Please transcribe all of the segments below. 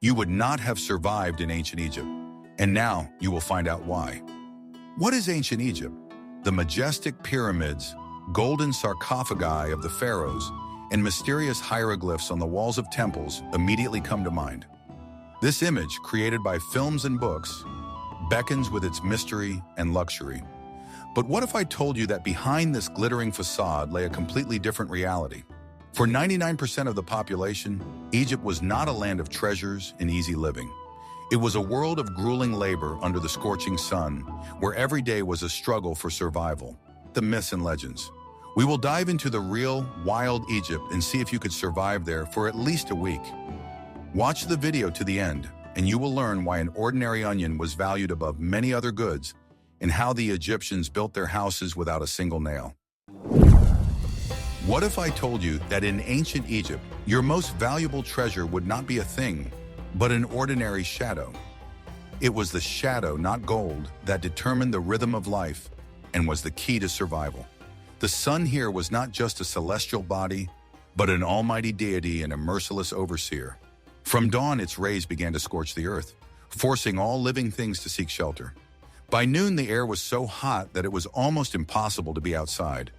you would not have survived in ancient Egypt. And now you will find out why. What is ancient Egypt? The majestic pyramids, golden sarcophagi of the pharaohs, and mysterious hieroglyphs on the walls of temples immediately come to mind. This image, created by films and books, beckons with its mystery and luxury. But what if I told you that behind this glittering facade lay a completely different reality? For 99% of the population, Egypt was not a land of treasures and easy living. It was a world of grueling labor under the scorching sun, where every day was a struggle for survival. The myths and legends. We will dive into the real, wild Egypt and see if you could survive there for at least a week. Watch the video to the end, and you will learn why an ordinary onion was valued above many other goods and how the Egyptians built their houses without a single nail. What if I told you that in ancient Egypt, your most valuable treasure would not be a thing, but an ordinary shadow? It was the shadow, not gold, that determined the rhythm of life and was the key to survival. The sun here was not just a celestial body, but an almighty deity and a merciless overseer. From dawn, its rays began to scorch the earth, forcing all living things to seek shelter. By noon, the air was so hot that it was almost impossible to be outside.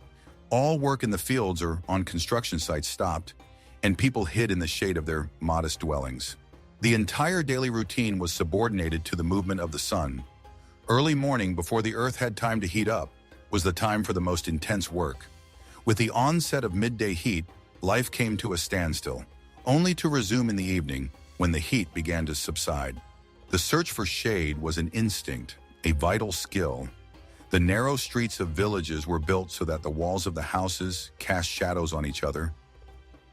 All work in the fields or on construction sites stopped, and people hid in the shade of their modest dwellings. The entire daily routine was subordinated to the movement of the sun. Early morning, before the earth had time to heat up, was the time for the most intense work. With the onset of midday heat, life came to a standstill, only to resume in the evening when the heat began to subside. The search for shade was an instinct, a vital skill. The narrow streets of villages were built so that the walls of the houses cast shadows on each other.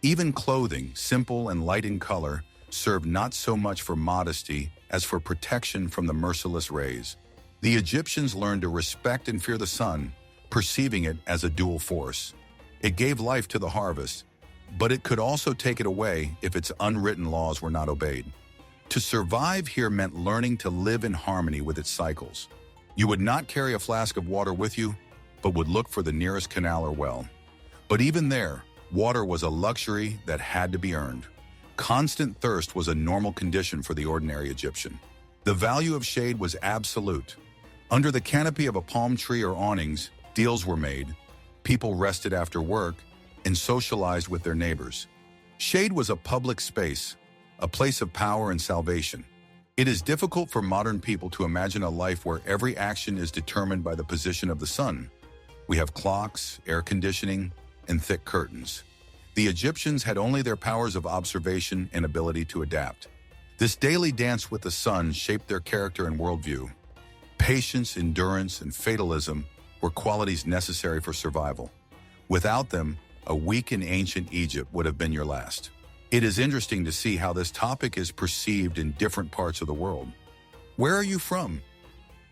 Even clothing, simple and light in color, served not so much for modesty as for protection from the merciless rays. The Egyptians learned to respect and fear the sun, perceiving it as a dual force. It gave life to the harvest, but it could also take it away if its unwritten laws were not obeyed. To survive here meant learning to live in harmony with its cycles. You would not carry a flask of water with you, but would look for the nearest canal or well. But even there, water was a luxury that had to be earned. Constant thirst was a normal condition for the ordinary Egyptian. The value of shade was absolute. Under the canopy of a palm tree or awnings, deals were made, people rested after work, and socialized with their neighbors. Shade was a public space, a place of power and salvation. It is difficult for modern people to imagine a life where every action is determined by the position of the sun. We have clocks, air conditioning, and thick curtains. The Egyptians had only their powers of observation and ability to adapt. This daily dance with the sun shaped their character and worldview. Patience, endurance, and fatalism were qualities necessary for survival. Without them, a week in ancient Egypt would have been your last. It is interesting to see how this topic is perceived in different parts of the world. Where are you from?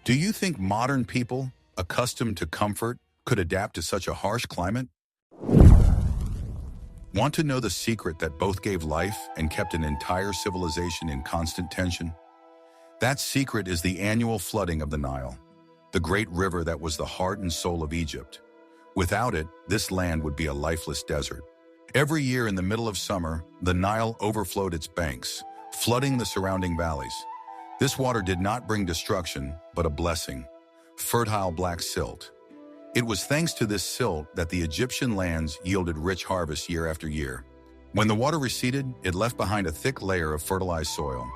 Do you think modern people, accustomed to comfort, could adapt to such a harsh climate? Want to know the secret that both gave life and kept an entire civilization in constant tension? That secret is the annual flooding of the Nile, the great river that was the heart and soul of Egypt. Without it, this land would be a lifeless desert. Every year in the middle of summer, the Nile overflowed its banks, flooding the surrounding valleys. This water did not bring destruction, but a blessing, fertile black silt. It was thanks to this silt that the Egyptian lands yielded rich harvests year after year. When the water receded, it left behind a thick layer of fertilized soil.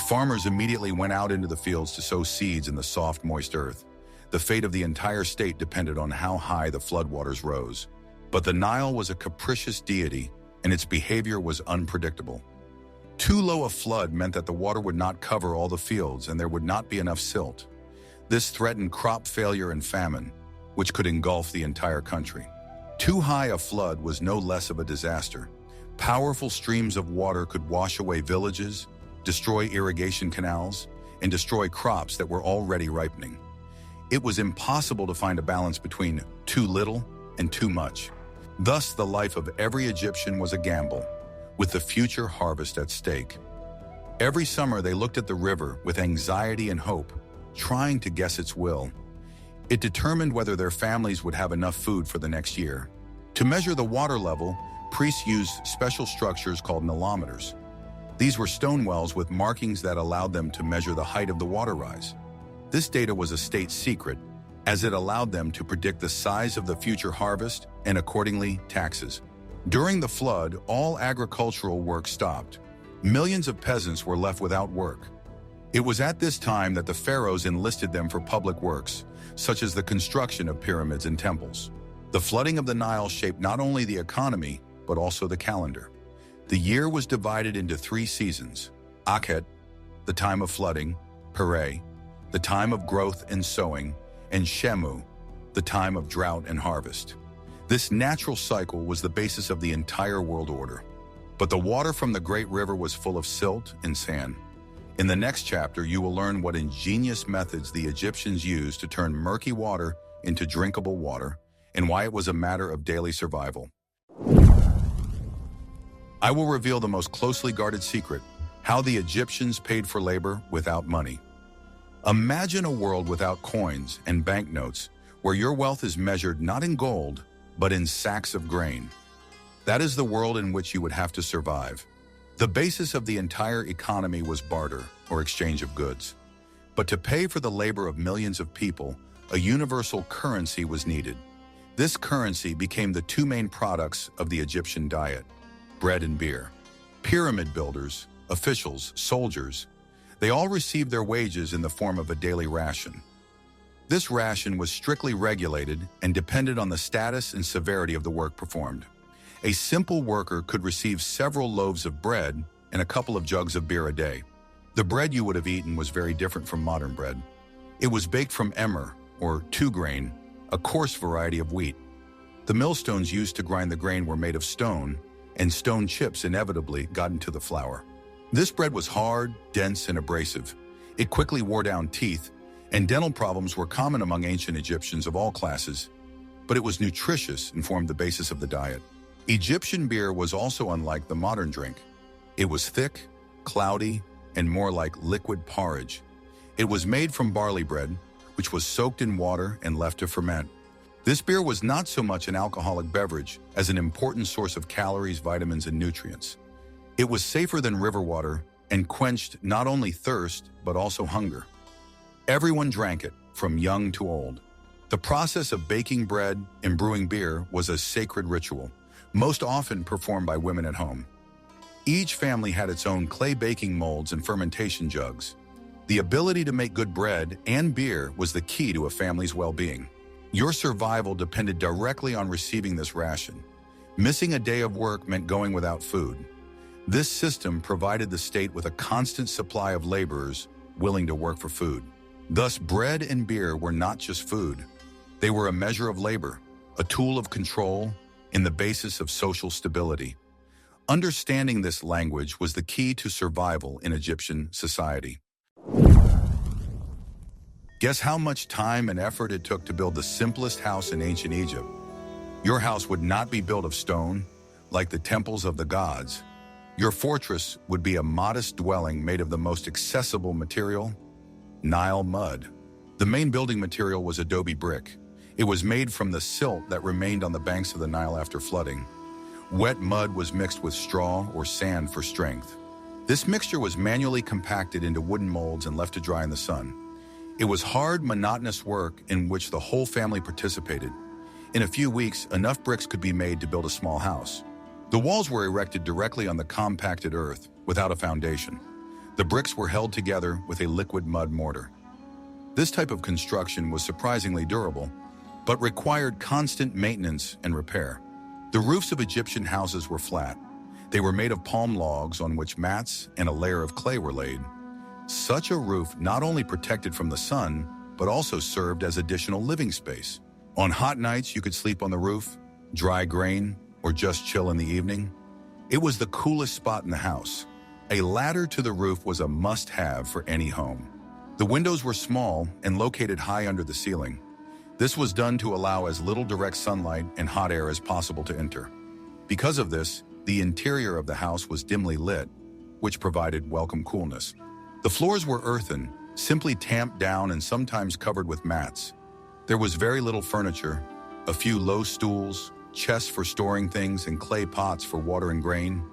Farmers immediately went out into the fields to sow seeds in the soft, moist earth. The fate of the entire state depended on how high the floodwaters rose. But the Nile was a capricious deity, and its behavior was unpredictable. Too low a flood meant that the water would not cover all the fields and there would not be enough silt. This threatened crop failure and famine, which could engulf the entire country. Too high a flood was no less of a disaster. Powerful streams of water could wash away villages, destroy irrigation canals, and destroy crops that were already ripening. It was impossible to find a balance between too little and too much. Thus, the life of every Egyptian was a gamble, with the future harvest at stake. Every summer, they looked at the river with anxiety and hope, trying to guess its will. It determined whether their families would have enough food for the next year. To measure the water level, priests used special structures called nilometers. These were stone wells with markings that allowed them to measure the height of the water rise. This data was a state secret, as it allowed them to predict the size of the future harvest and accordingly taxes. During the flood, all agricultural work stopped. Millions of peasants were left without work. It was at this time that the pharaohs enlisted them for public works, such as the construction of pyramids and temples. The flooding of the Nile shaped not only the economy, but also the calendar. The year was divided into 3 seasons: Akhet, the time of flooding; Pere, the time of growth and sowing; and Shemu, the time of drought and harvest. This natural cycle was the basis of the entire world order. But the water from the great river was full of silt and sand. In the next chapter, you will learn what ingenious methods the Egyptians used to turn murky water into drinkable water, and why it was a matter of daily survival. I will reveal the most closely guarded secret: how the Egyptians paid for labor without money. Imagine a world without coins and banknotes, where your wealth is measured not in gold, but in sacks of grain. That is the world in which you would have to survive. The basis of the entire economy was barter, or exchange of goods. But to pay for the labor of millions of people, a universal currency was needed. This currency became the 2 main products of the Egyptian diet: bread and beer. Pyramid builders, officials, soldiers, they all received their wages in the form of a daily ration. This ration was strictly regulated and depended on the status and severity of the work performed. A simple worker could receive several loaves of bread and a couple of jugs of beer a day. The bread you would have eaten was very different from modern bread. It was baked from emmer, or 2-grain, a coarse variety of wheat. The millstones used to grind the grain were made of stone, and stone chips inevitably got into the flour. This bread was hard, dense, and abrasive. It quickly wore down teeth, and dental problems were common among ancient Egyptians of all classes. But it was nutritious and formed the basis of the diet. Egyptian beer was also unlike the modern drink. It was thick, cloudy, and more like liquid porridge. It was made from barley bread, which was soaked in water and left to ferment. This beer was not so much an alcoholic beverage as an important source of calories, vitamins, and nutrients. It was safer than river water and quenched not only thirst, but also hunger. Everyone drank it, from young to old. The process of baking bread and brewing beer was a sacred ritual, most often performed by women at home. Each family had its own clay baking molds and fermentation jugs. The ability to make good bread and beer was the key to a family's well-being. Your survival depended directly on receiving this ration. Missing a day of work meant going without food. This system provided the state with a constant supply of laborers willing to work for food. Thus, bread and beer were not just food. They were a measure of labor, a tool of control, and the basis of social stability. Understanding this language was the key to survival in Egyptian society. Guess how much time and effort it took to build the simplest house in ancient Egypt? Your house would not be built of stone, like the temples of the gods. Your fortress would be a modest dwelling made of the most accessible material, Nile mud. The main building material was adobe brick. It was made from the silt that remained on the banks of the Nile after flooding. Wet mud was mixed with straw or sand for strength. This mixture was manually compacted into wooden molds and left to dry in the sun. It was hard, monotonous work in which the whole family participated. In a few weeks, enough bricks could be made to build a small house. The walls were erected directly on the compacted earth, without a foundation. The bricks were held together with a liquid mud mortar. This type of construction was surprisingly durable, but required constant maintenance and repair. The roofs of Egyptian houses were flat. They were made of palm logs on which mats and a layer of clay were laid. Such a roof not only protected from the sun, but also served as additional living space. On hot nights, you could sleep on the roof, dry grain, or just chill in the evening. It was the coolest spot in the house. A ladder to the roof was a must-have for any home. The windows were small and located high under the ceiling. This was done to allow as little direct sunlight and hot air as possible to enter. Because of this, the interior of the house was dimly lit, which provided welcome coolness. The floors were earthen, simply tamped down and sometimes covered with mats. There was very little furniture, a few low stools, chests for storing things, and clay pots for watering grain.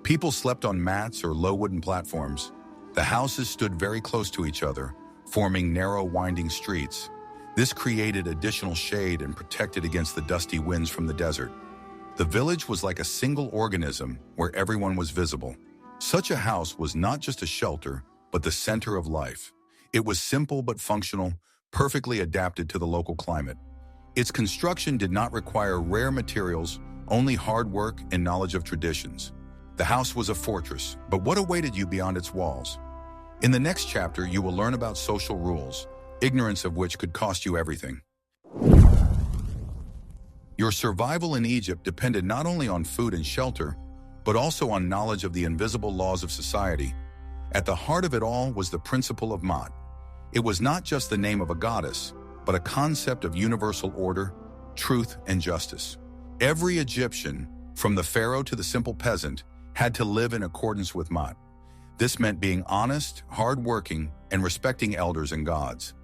People slept on mats or low wooden platforms. The houses stood very close to each other, forming narrow, winding streets. This created additional shade and protected against the dusty winds from the desert. The village was like a single organism where everyone was visible. Such a house was not just a shelter, but the center of life. It was simple but functional, perfectly adapted to the local climate. Its construction did not require rare materials, only hard work and knowledge of traditions. The house was a fortress, but what awaited you beyond its walls? In the next chapter, you will learn about social rules, ignorance of which could cost you everything. Your survival in Egypt depended not only on food and shelter, but also on knowledge of the invisible laws of society. At the heart of it all was the principle of Ma'at. It was not just the name of a goddess, but a concept of universal order, truth, and justice. Every Egyptian, from the pharaoh to the simple peasant, had to live in accordance with Ma'at. This meant being honest, hardworking, and respecting elders and gods.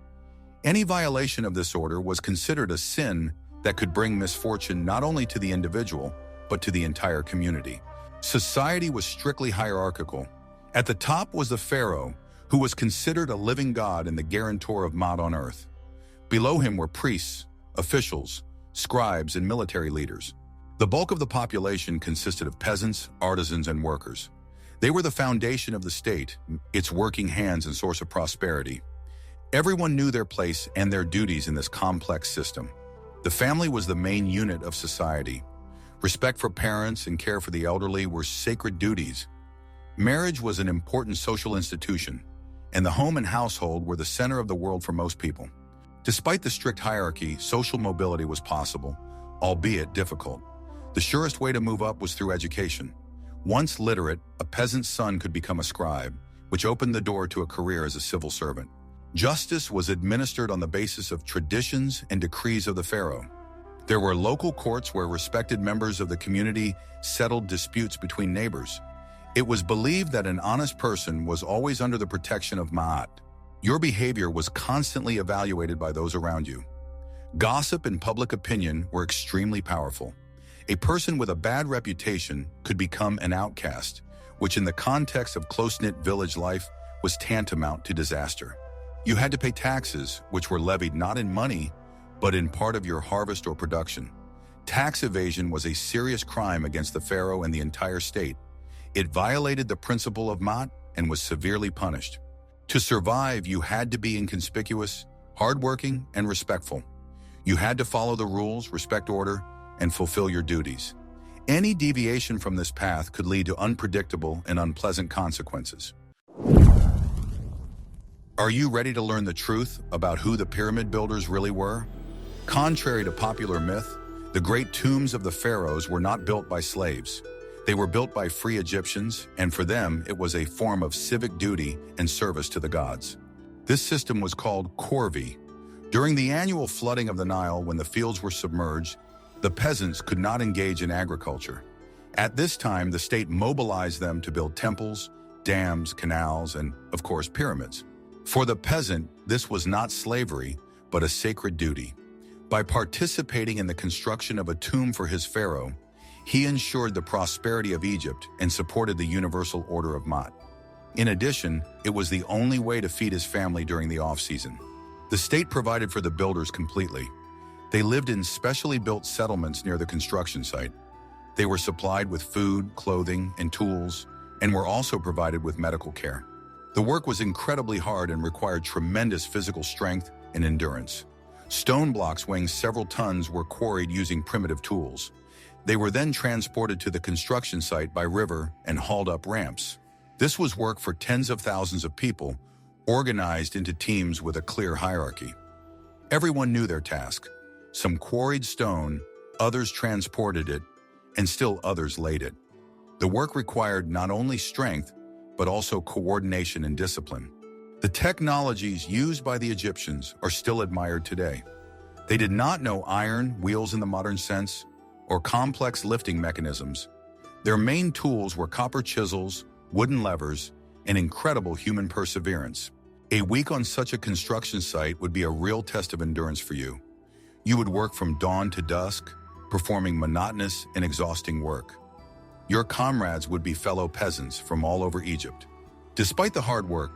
Any violation of this order was considered a sin that could bring misfortune not only to the individual, but to the entire community. Society was strictly hierarchical. At the top was the pharaoh, who was considered a living god and the guarantor of Ma'at on earth. Below him were priests, officials, scribes, and military leaders. The bulk of the population consisted of peasants, artisans, and workers. They were the foundation of the state, its working hands and source of prosperity. Everyone knew their place and their duties in this complex system. The family was the main unit of society. Respect for parents and care for the elderly were sacred duties. Marriage was an important social institution, and the home and household were the center of the world for most people. Despite the strict hierarchy, social mobility was possible, albeit difficult. The surest way to move up was through education. Once literate, a peasant's son could become a scribe, which opened the door to a career as a civil servant. Justice was administered on the basis of traditions and decrees of the pharaoh. There were local courts where respected members of the community settled disputes between neighbors. It was believed that an honest person was always under the protection of Ma'at. Your behavior was constantly evaluated by those around you. Gossip and public opinion were extremely powerful. A person with a bad reputation could become an outcast, which in the context of close-knit village life was tantamount to disaster. You had to pay taxes, which were levied not in money, but in part of your harvest or production. Tax evasion was a serious crime against the pharaoh and the entire state. It violated the principle of Ma'at and was severely punished. To survive, you had to be inconspicuous, hardworking, and respectful. You had to follow the rules, respect order, and fulfill your duties. Any deviation from this path could lead to unpredictable and unpleasant consequences. Are you ready to learn the truth about who the pyramid builders really were? Contrary to popular myth, the great tombs of the pharaohs were not built by slaves. They were built by free Egyptians, and for them, it was a form of civic duty and service to the gods. This system was called corvée. During the annual flooding of the Nile, when the fields were submerged, the peasants could not engage in agriculture. At this time, the state mobilized them to build temples, dams, canals, and, of course, pyramids. For the peasant, this was not slavery, but a sacred duty. By participating in the construction of a tomb for his pharaoh, he ensured the prosperity of Egypt and supported the universal order of Ma'at. In addition, it was the only way to feed his family during the off-season. The state provided for the builders completely. They lived in specially built settlements near the construction site. They were supplied with food, clothing, and tools, and were also provided with medical care. The work was incredibly hard and required tremendous physical strength and endurance. Stone blocks weighing several tons were quarried using primitive tools. They were then transported to the construction site by river and hauled up ramps. This was work for tens of thousands of people, organized into teams with a clear hierarchy. Everyone knew their task. Some quarried stone, others transported it, and still others laid it. The work required not only strength, but also coordination and discipline. The technologies used by the Egyptians are still admired today. They did not know iron, wheels in the modern sense, or complex lifting mechanisms. Their main tools were copper chisels, wooden levers, and incredible human perseverance. A week on such a construction site would be a real test of endurance for you. You would work from dawn to dusk, performing monotonous and exhausting work. Your comrades would be fellow peasants from all over Egypt. Despite the hard work,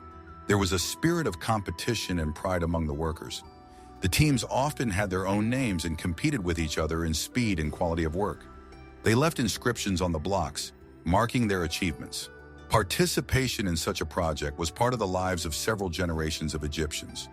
there was a spirit of competition and pride among the workers. The teams often had their own names and competed with each other in speed and quality of work. They left inscriptions on the blocks, marking their achievements. Participation in such a project was part of the lives of several generations of Egyptians.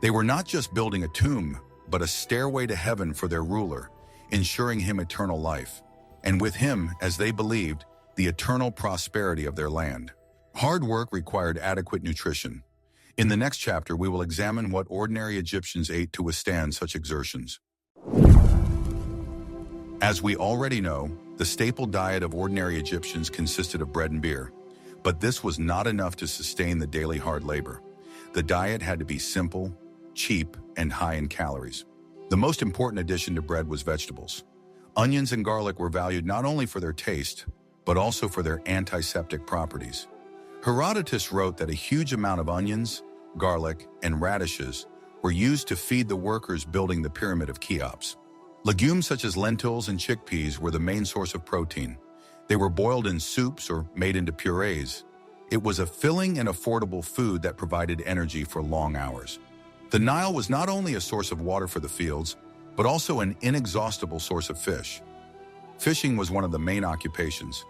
They were not just building a tomb, but a stairway to heaven for their ruler, ensuring him eternal life, and with him, as they believed, the eternal prosperity of their land. Hard work required adequate nutrition. In the next chapter, we will examine what ordinary Egyptians ate to withstand such exertions. As we already know, the staple diet of ordinary Egyptians consisted of bread and beer. But this was not enough to sustain the daily hard labor. The diet had to be simple, cheap, and high in calories. The most important addition to bread was vegetables. Onions and garlic were valued not only for their taste, but also for their antiseptic properties. Herodotus wrote that a huge amount of onions, garlic, and radishes were used to feed the workers building the Pyramid of Cheops. Legumes such as lentils and chickpeas were the main source of protein. They were boiled in soups or made into purees. It was a filling and affordable food that provided energy for long hours. The Nile was not only a source of water for the fields, but also an inexhaustible source of fish. Fishing was one of the main occupations.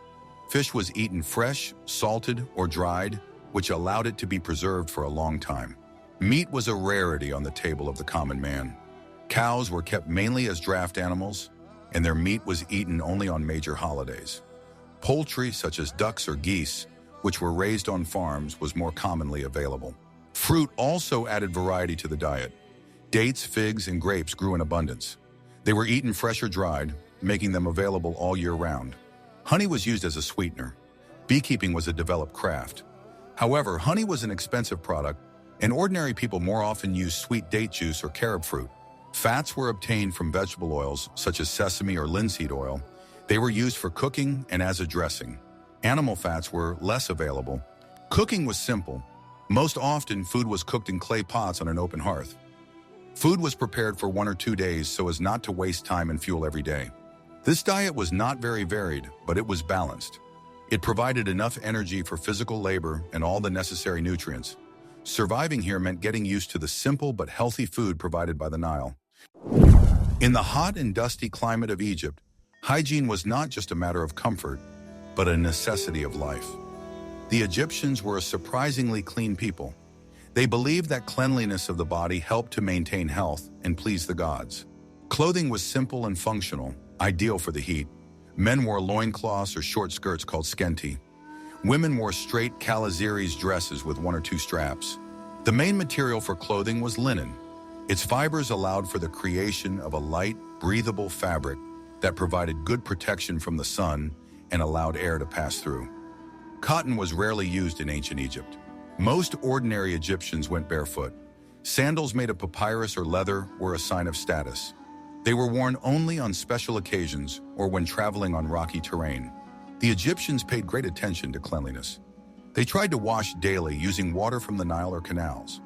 Fish was eaten fresh, salted, or dried, which allowed it to be preserved for a long time. Meat was a rarity on the table of the common man. Cows were kept mainly as draft animals, and their meat was eaten only on major holidays. Poultry, such as ducks or geese, which were raised on farms, was more commonly available. Fruit also added variety to the diet. Dates, figs, and grapes grew in abundance. They were eaten fresh or dried, making them available all year round. Honey was used as a sweetener. Beekeeping was a developed craft. However, honey was an expensive product, and ordinary people more often used sweet date juice or carob fruit. Fats were obtained from vegetable oils, such as sesame or linseed oil. They were used for cooking and as a dressing. Animal fats were less available. Cooking was simple. Most often, food was cooked in clay pots on an open hearth. Food was prepared for 1 or 2 days so as not to waste time and fuel every day. This diet was not very varied, but it was balanced. It provided enough energy for physical labor and all the necessary nutrients. Surviving here meant getting used to the simple but healthy food provided by the Nile. In the hot and dusty climate of Egypt, hygiene was not just a matter of comfort, but a necessity of life. The Egyptians were a surprisingly clean people. They believed that cleanliness of the body helped to maintain health and please the gods. Clothing was simple and functional, ideal for the heat. Men wore loincloths or short skirts called skenti. Women wore straight kalaziris dresses with 1 or 2 straps. The main material for clothing was linen. Its fibers allowed for the creation of a light, breathable fabric that provided good protection from the sun and allowed air to pass through. Cotton was rarely used in ancient Egypt. Most ordinary Egyptians went barefoot. Sandals made of papyrus or leather were a sign of status. They were worn only on special occasions or when traveling on rocky terrain. The Egyptians paid great attention to cleanliness. They tried to wash daily using water from the Nile or canals.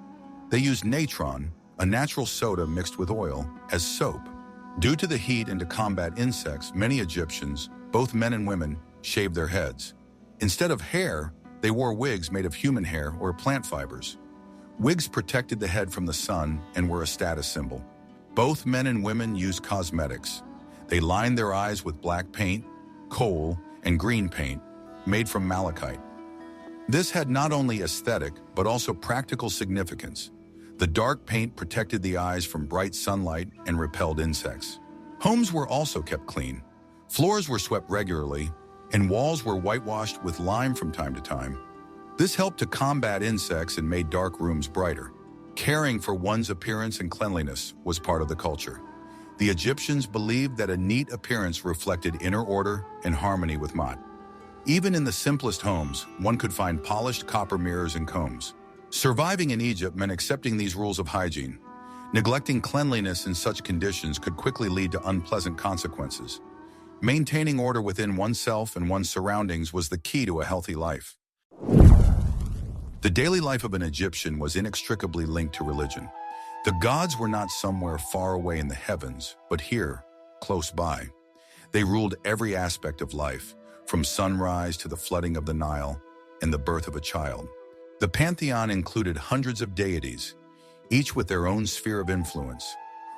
They used natron, a natural soda mixed with oil, as soap. Due to the heat and to combat insects, many Egyptians, both men and women, shaved their heads. Instead of hair, they wore wigs made of human hair or plant fibers. Wigs protected the head from the sun and were a status symbol. Both men and women used cosmetics. They lined their eyes with black paint, coal, and green paint, made from malachite. This had not only aesthetic, but also practical significance. The dark paint protected the eyes from bright sunlight and repelled insects. Homes were also kept clean. Floors were swept regularly, and walls were whitewashed with lime from time to time. This helped to combat insects and made dark rooms brighter. Caring for one's appearance and cleanliness was part of the culture. The Egyptians believed that a neat appearance reflected inner order and harmony with Maat. Even in the simplest homes, one could find polished copper mirrors and combs. Surviving in Egypt meant accepting these rules of hygiene. Neglecting cleanliness in such conditions could quickly lead to unpleasant consequences. Maintaining order within oneself and one's surroundings was the key to a healthy life. The daily life of an Egyptian was inextricably linked to religion. The gods were not somewhere far away in the heavens, but here, close by. They ruled every aspect of life, from sunrise to the flooding of the Nile and the birth of a child. The pantheon included hundreds of deities, each with their own sphere of influence.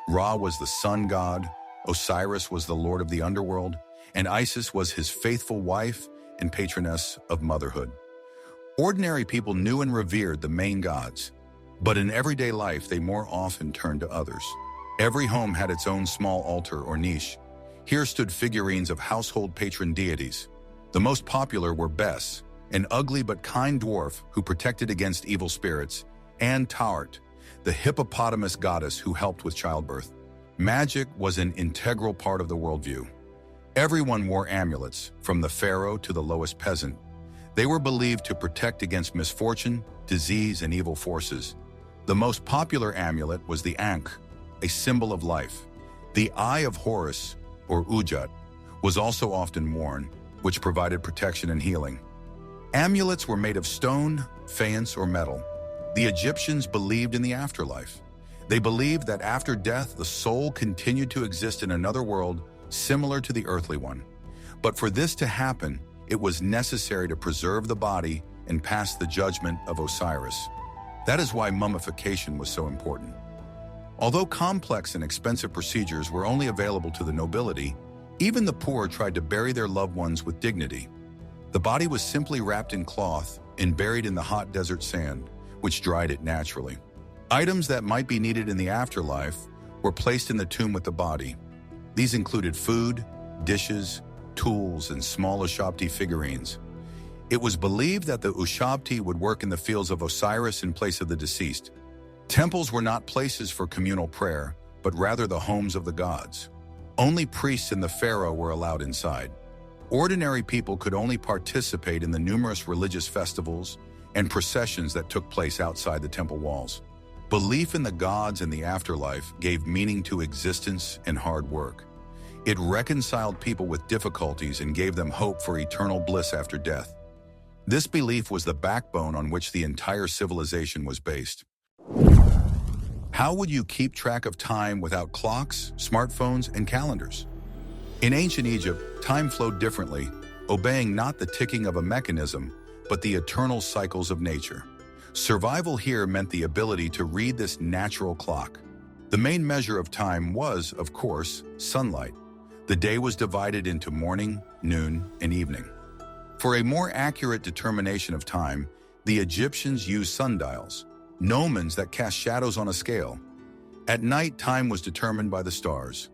Ra was the sun god, Osiris was the lord of the underworld, and Isis was his faithful wife and patroness of motherhood. Ordinary people knew and revered the main gods, but in everyday life they more often turned to others. Every home had its own small altar or niche. Here stood figurines of household patron deities. The most popular were Bes, an ugly but kind dwarf who protected against evil spirits, and Taart, the hippopotamus goddess who helped with childbirth. Magic was an integral part of the worldview. Everyone wore amulets, from the pharaoh to the lowest peasant. They were believed to protect against misfortune, disease, and evil forces. The most popular amulet was the Ankh, a symbol of life. The Eye of Horus, or Ujat, was also often worn, which provided protection and healing. Amulets were made of stone, faience, or metal. The Egyptians believed in the afterlife. They believed that after death, the soul continued to exist in another world similar to the earthly one. But for this to happen, it was necessary to preserve the body and pass the judgment of Osiris. That is why mummification was so important. Although complex and expensive procedures were only available to the nobility, even the poor tried to bury their loved ones with dignity. The body was simply wrapped in cloth and buried in the hot desert sand, which dried it naturally. Items that might be needed in the afterlife were placed in the tomb with the body. These included food, dishes, tools, and small Ushabti figurines. It was believed that the Ushabti would work in the fields of Osiris in place of the deceased. Temples were not places for communal prayer, but rather the homes of the gods. Only priests and the pharaoh were allowed inside. Ordinary people could only participate in the numerous religious festivals and processions that took place outside the temple walls. Belief in the gods and the afterlife gave meaning to existence and hard work. It reconciled people with difficulties and gave them hope for eternal bliss after death. This belief was the backbone on which the entire civilization was based. How would you keep track of time without clocks, smartphones, and calendars? In ancient Egypt, time flowed differently, obeying not the ticking of a mechanism, but the eternal cycles of nature. Survival here meant the ability to read this natural clock. The main measure of time was, of course, sunlight. The day was divided into morning, noon, and evening. For a more accurate determination of time, the Egyptians used sundials, gnomons that cast shadows on a scale. At night, time was determined by the stars.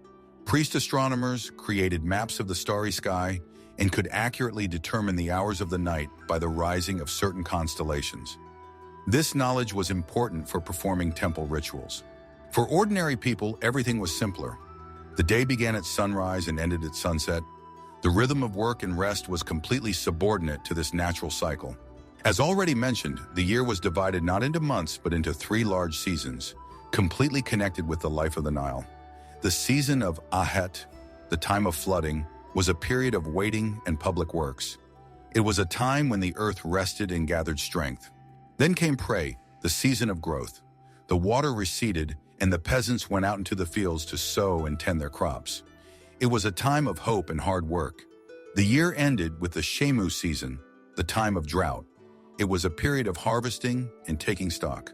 Priest astronomers created maps of the starry sky and could accurately determine the hours of the night by the rising of certain constellations. This knowledge was important for performing temple rituals. For ordinary people, everything was simpler. The day began at sunrise and ended at sunset. The rhythm of work and rest was completely subordinate to this natural cycle. As already mentioned, the year was divided not into months but into 3 large seasons, completely connected with the life of the Nile. The season of Ahet, the time of flooding, was a period of waiting and public works. It was a time when the earth rested and gathered strength. Then came Prey, the season of growth. The water receded and the peasants went out into the fields to sow and tend their crops. It was a time of hope and hard work. The year ended with the Shemu season, the time of drought. It was a period of harvesting and taking stock.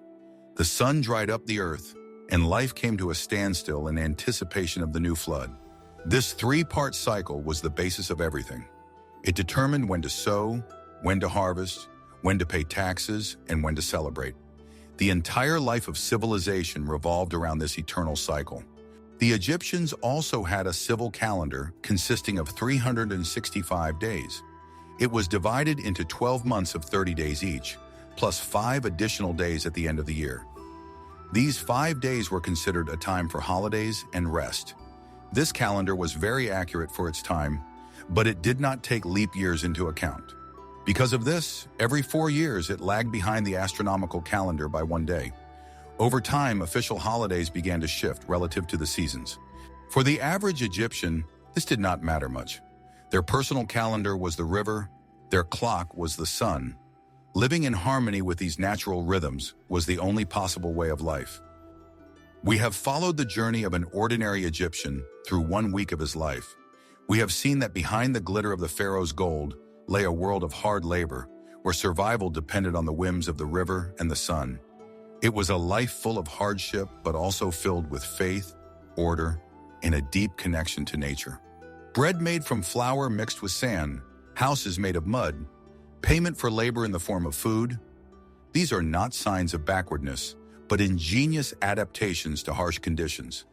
The sun dried up the earth, and life came to a standstill in anticipation of the new flood. This 3-part cycle was the basis of everything. It determined when to sow, when to harvest, when to pay taxes, and when to celebrate. The entire life of civilization revolved around this eternal cycle. The Egyptians also had a civil calendar consisting of 365 days. It was divided into 12 months of 30 days each, plus 5 additional days at the end of the year. These 5 days were considered a time for holidays and rest. This calendar was very accurate for its time, but it did not take leap years into account. Because of this, every 4 years it lagged behind the astronomical calendar by 1 day. Over time, official holidays began to shift relative to the seasons. For the average Egyptian, this did not matter much. Their personal calendar was the river, their clock was the sun. Living in harmony with these natural rhythms was the only possible way of life. We have followed the journey of an ordinary Egyptian through 1 week of his life. We have seen that behind the glitter of the pharaoh's gold lay a world of hard labor, where survival depended on the whims of the river and the sun. It was a life full of hardship, but also filled with faith, order, and a deep connection to nature. Bread made from flour mixed with sand, houses made of mud, payment for labor in the form of food. These are not signs of backwardness, but ingenious adaptations to harsh conditions.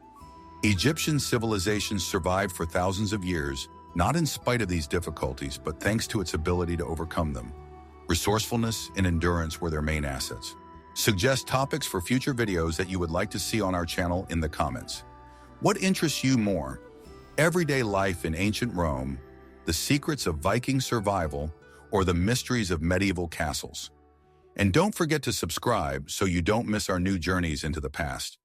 Egyptian civilizations survived for thousands of years, not in spite of these difficulties, but thanks to its ability to overcome them. Resourcefulness and endurance were their main assets. Suggest topics for future videos that you would like to see on our channel in the comments. What interests you more? Everyday life in ancient Rome, the secrets of Viking survival, or the mysteries of medieval castles? And don't forget to subscribe so you don't miss our new journeys into the past.